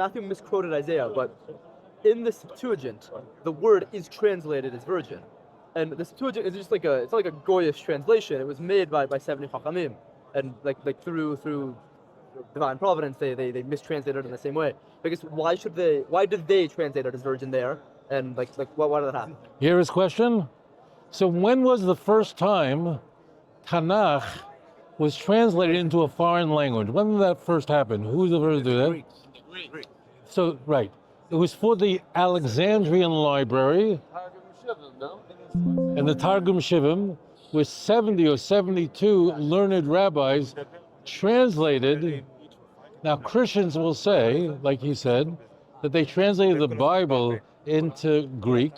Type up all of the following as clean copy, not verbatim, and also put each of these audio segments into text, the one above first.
Matthew misquoted Isaiah, but in the Septuagint, the word is translated as virgin. And the Septuagint is just like it's like a Goyish translation. It was made by 70 Chachamim. And like through divine providence, they mistranslated it in the same way. Because why did they translate it as virgin there? And why did that happen? Here is question. So when was the first time Tanakh was translated into a foreign language? When did that first happen? Who was the first to do that? Greek. So, right. It was for the Alexandrian Library and the Targum Shivim, where 70 or 72 learned rabbis translated. Now, Christians will say, like he said, that they translated the Bible into Greek,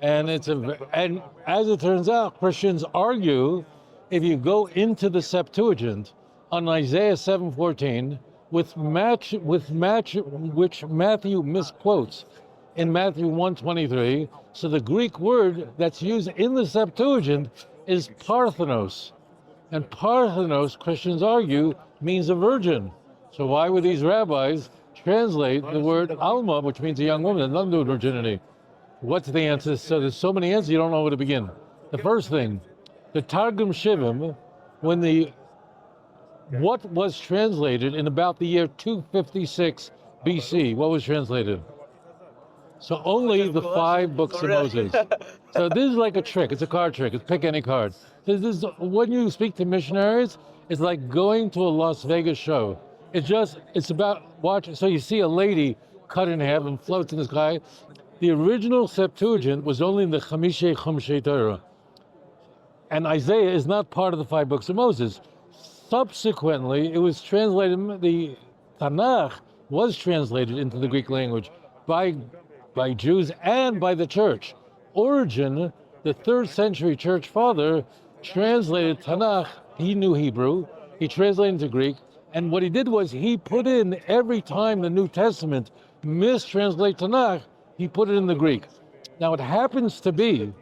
and and as it turns out, Christians argue if you go into the Septuagint on Isaiah 7:14, which Matthew misquotes in Matthew 1:23, so the Greek word that's used in the Septuagint is parthenos, and parthenos, Christians argue, means a virgin. So why would these rabbis translate the word alma, which means a young woman, and nothing to do with virginity? What's the answer? So there's so many answers, you don't know where to begin. The first thing, the Targum Shivim, what was translated in about the year 256 BC? What was translated? So only the 5 books of Moses. So this is like a trick. It's a card trick. It's pick any card. When you speak to missionaries, it's like going to a Las Vegas show. It's about watching. So you see a lady cut in half and floats in the sky. The original Septuagint was only in the Chumshei Torah. And Isaiah is not part of the 5 books of Moses. Subsequently, it was translated, the Tanakh was translated into the Greek language by Jews and by the church. Origen, the 3rd century church father, translated Tanakh. He knew Hebrew. He translated into Greek. And what he did was he put in, every time the New Testament mistranslates Tanakh, he put it in the Greek. Now it happens to be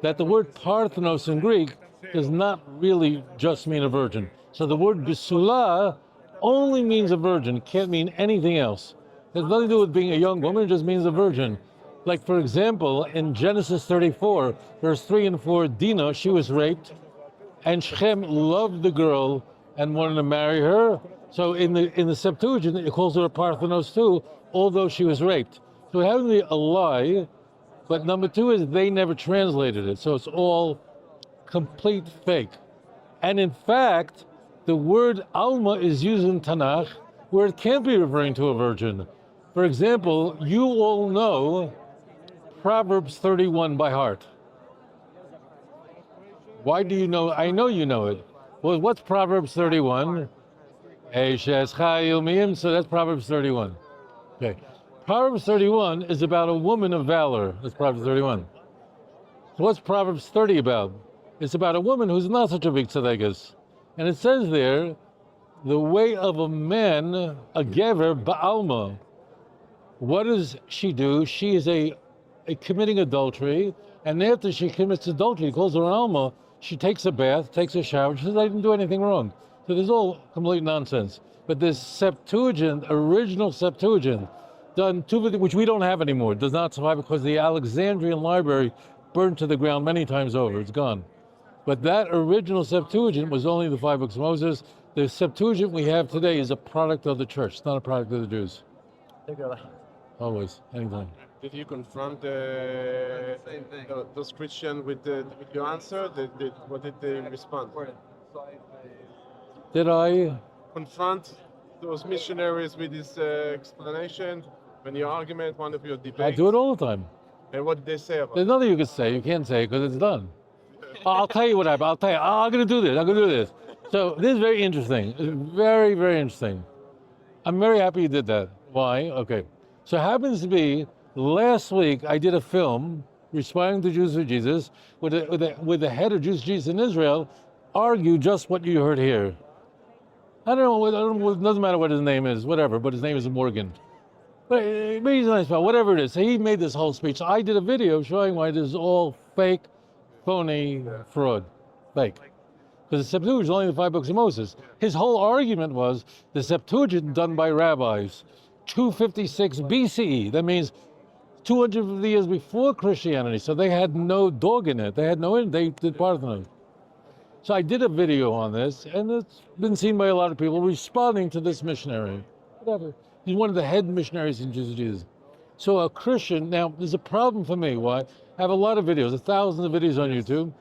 that the word parthenos in Greek does not really just mean a virgin. So the word bisula only means a virgin, can't mean anything else. It has nothing to do with being a young woman, it just means a virgin. Like, for example, in Genesis 34, verse 3 and 4, Dinah, she was raped, and Shechem loved the girl and wanted to marry her. So in the Septuagint, it calls her a parthenos too, although she was raped. So it has to be a lie, but number 2 is they never translated it, so it's all complete fake. And in fact, the word alma is used in Tanakh where it can't be referring to a virgin. For example, you all know Proverbs 31 by heart. Why do you know? I know you know it. Well, what's Proverbs 31? So that's Proverbs 31. Okay. Proverbs 31 is about a woman of valor. That's Proverbs 31. So what's Proverbs 30 about? It's about a woman who's not such a big tzedekah. And it says there, the way of a man, a gever, ba'alma. What does she do? She is a committing adultery, and after she commits adultery, calls her alma, she takes a bath, takes a shower, she says, I didn't do anything wrong. So this is all complete nonsense. But this Septuagint, original Septuagint, done which we don't have anymore, does not survive because the Alexandrian Library burned to the ground many times over. It's gone. But that original Septuagint was only the 5 books of Moses. The Septuagint we have today is a product of the church. It's not a product of the Jews. Always, anytime. Did you confront those Christians with your answer? What did they respond? Did I confront those missionaries with this explanation? When your argument, one of your debates? I do it all the time. And what did they say about it? There's nothing you can say. You can't say it because it's done. I'll tell you what happened. I'll tell you. I'm going to do this. I'm going to do this. So this is very interesting. It's very, very interesting. I'm very happy you did that. Why? Okay. So it happens to be last week I did a film responding to Jews for Jesus with the head of Jews for Jesus in Israel argue just what you heard here. I don't know. It doesn't matter what his name is, whatever. But his name is Morgan. But he's a nice fellow, whatever it is. So he made this whole speech. I did a video showing why this is all fake, phony, fraud, fake. Because the Septuagint is only the 5 books of Moses. His whole argument was the Septuagint done by rabbis, 256 BCE. That means 250 years before Christianity. So they had no dog in it. They did Parthenon. So I did a video on this, and it's been seen by a lot of people responding to this missionary. Whatever. He's one of the head missionaries in Judaism. So a Christian, now there's a problem for me. Why? I have a lot of videos, thousands of videos on YouTube.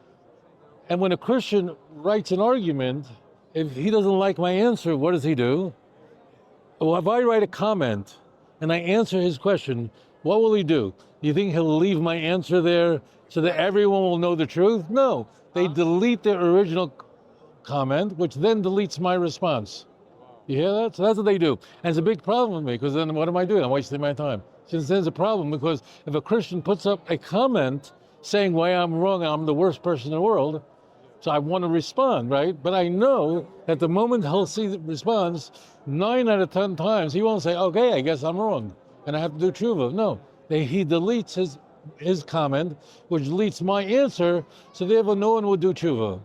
And when a Christian writes an argument, if he doesn't like my answer, what does he do? Well, if I write a comment and I answer his question, what will he do? Do you think he'll leave my answer there so that everyone will know the truth? No. They delete their original comment, which then deletes my response. You hear that? So that's what they do. And it's a big problem with me, because then what am I doing? I'm wasting my time. Since there's a problem, because if a Christian puts up a comment saying why I'm wrong, I'm the worst person in the world, so I want to respond, right? But I know that the moment he'll see the response, 9 out of 10 times, he won't say, okay, I guess I'm wrong, and I have to do tshuva. No, he deletes his comment, which deletes my answer, so therefore no one will do tshuva.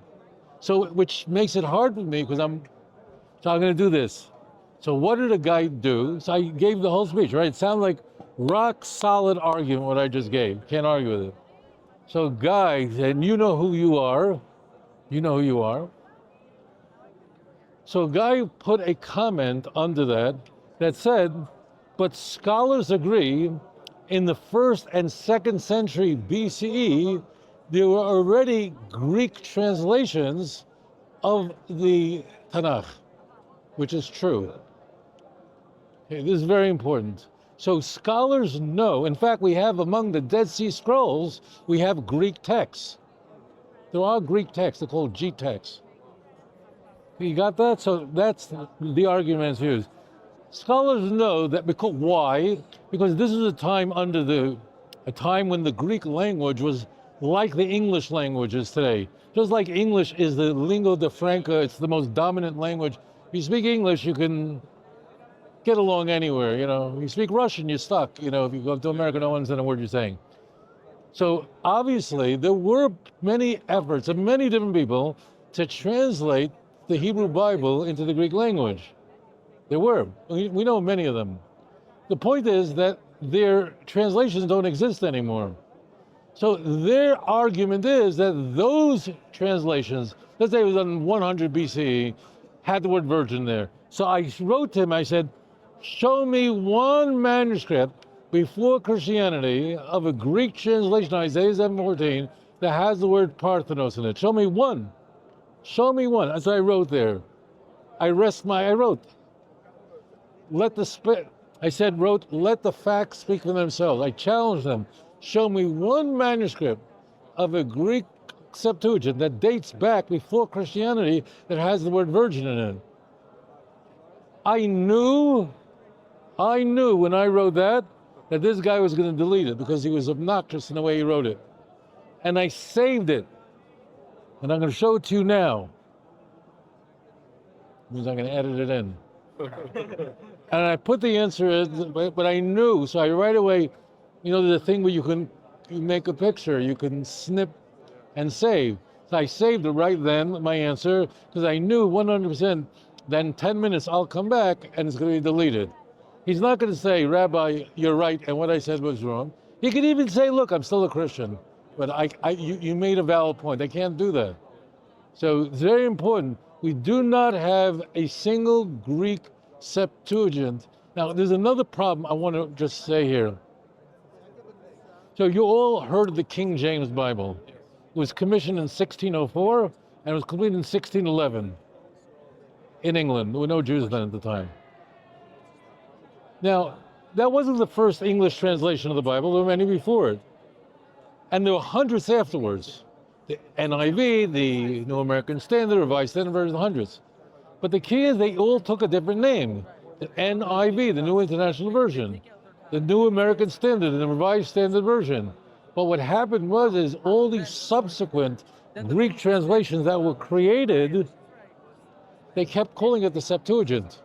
So, which makes it hard for me, because I'm going to do this. So what did a guy do? So I gave the whole speech, right? It sounded like rock solid argument what I just gave. Can't argue with it. So guy said, you know who you are. You know who you are. So a guy put a comment under that said, but scholars agree in the 1st and 2nd century BCE, there were already Greek translations of the Tanakh, which is true. Okay, this is very important. So scholars know, in fact, we have among the Dead Sea Scrolls, we have Greek texts. There are Greek texts, they're called G texts. You got that? So that's the arguments used. Scholars know that because why? Because this is a time when the Greek language was like the English language is today. Just like English is the lingua de franca, it's the most dominant language. If you speak English, you can get along anywhere, you know. You speak Russian, you're stuck, you know. If you go to America, no one understands a word you're saying. So obviously, there were many efforts of many different people to translate the Hebrew Bible into the Greek language. There were. We know many of them. The point is that their translations don't exist anymore. So their argument is that those translations, let's say it was on 100 BCE, had the word virgin there. So I wrote to him, I said, show me one manuscript before Christianity of a Greek translation, Isaiah 7:14, that has the word Parthenos in it. Show me one. Show me one. As I wrote there. I wrote, let the facts speak for themselves. I challenged them. Show me one manuscript of a Greek Septuagint that dates back before Christianity that has the word virgin in it. I knew when I wrote that this guy was going to delete it because he was obnoxious in the way he wrote it. And I saved it. And I'm going to show it to you now. Means I'm going to edit it in. And I put the answer in, but I knew, so I right away, you know, there's a thing where you make a picture, you can snip and save. So I saved it right then, my answer, because I knew 100% that in 10 minutes I'll come back and it's going to be deleted. He's not going to say, Rabbi, you're right, and what I said was wrong. He could even say, look, I'm still a Christian, but you made a valid point. I can't do that. So it's very important. We do not have a single Greek Septuagint. Now, there's another problem I want to just say here. So you all heard of the King James Bible. It was commissioned in 1604 and it was completed in 1611 in England. There were no Jews then at the time. Now, that wasn't the first English translation of the Bible. There were many before it. And there were hundreds afterwards. The NIV, the New American Standard, Revised Standard Version, hundreds. But the key is they all took a different name. The NIV, the New International Version, the New American Standard, and the Revised Standard Version. But what happened is all these subsequent Greek translations that were created, they kept calling it the Septuagint.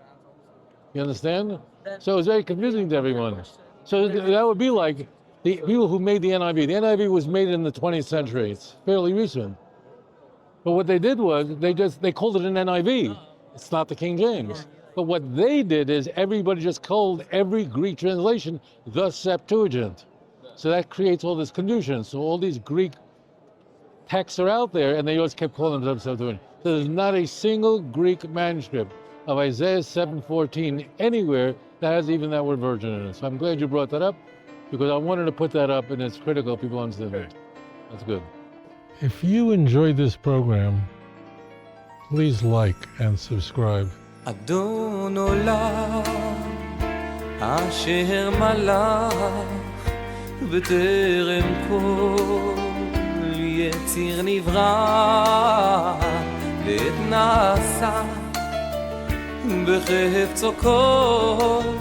You understand? So it's very confusing to everyone. So that would be like the people who made the NIV. The NIV was made in the 20th century. It's fairly recent. But what they did was they called it an NIV. It's not the King James. But what they did is everybody just called every Greek translation the Septuagint. So that creates all this confusion. So all these Greek texts are out there, and they always kept calling them Septuagint. So there's not a single Greek manuscript of Isaiah 7:14 anywhere that has even that word virgin in it. So I'm glad you brought that up, because I wanted to put that up, and it's critical people understand that. That's good. If you enjoyed this program, please like and subscribe. אדון עולם אשר מלך בטרם כל יציר נברא ואת נעשה בחפצו כל